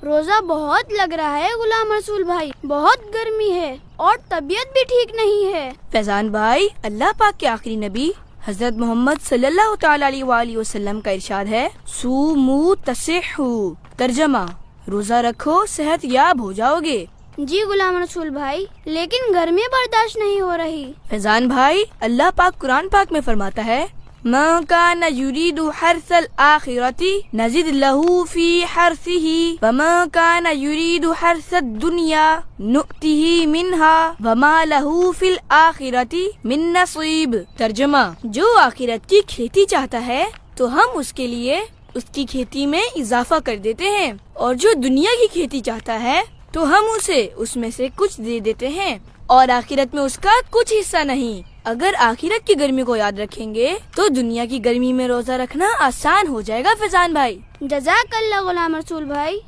روزہ بہت لگ رہا ہے غلام رسول بھائی، بہت گرمی ہے اور طبیعت بھی ٹھیک نہیں ہے۔ فیضان بھائی، اللہ پاک کے آخری نبی حضرت محمد صلی اللہ تعالی علیہ وآلہ وسلم کا ارشاد ہے، صوموا تصحوا، ترجمہ روزہ رکھو صحت یاب ہو جاؤ گے۔ جی غلام رسول بھائی، لیکن گرمی برداشت نہیں ہو رہی۔ فیضان بھائی، اللہ پاک قرآن پاک میں فرماتا ہے، مَن كَانَ يُرِيدُ حَرْثَ الْآخِرَةِ نَزِدْ لَهُ فِي حَرْثِهِ وَمَن كَانَ يُرِيدُ حَرْثَ الدُّنْيَا نُؤْتِهِ مِنْهَا وَمَا لَهُ فِي الْآخِرَةِ مِن نَصِيبٍ۔ ترجمہ، جو آخرت کی کھیتی چاہتا ہے تو ہم اس کے لیے اس کی کھیتی میں اضافہ کر دیتے ہیں، اور جو دنیا کی کھیتی چاہتا ہے تو ہم اسے اس میں سے کچھ دے دیتے ہیں، اور آخرت میں اس کا کچھ حصہ نہیں۔ اگر آخرت کی گرمی کو یاد رکھیں گے تو دنیا کی گرمی میں روزہ رکھنا آسان ہو جائے گا۔ فیضان بھائی، جزاک اللہ غلام رسول بھائی۔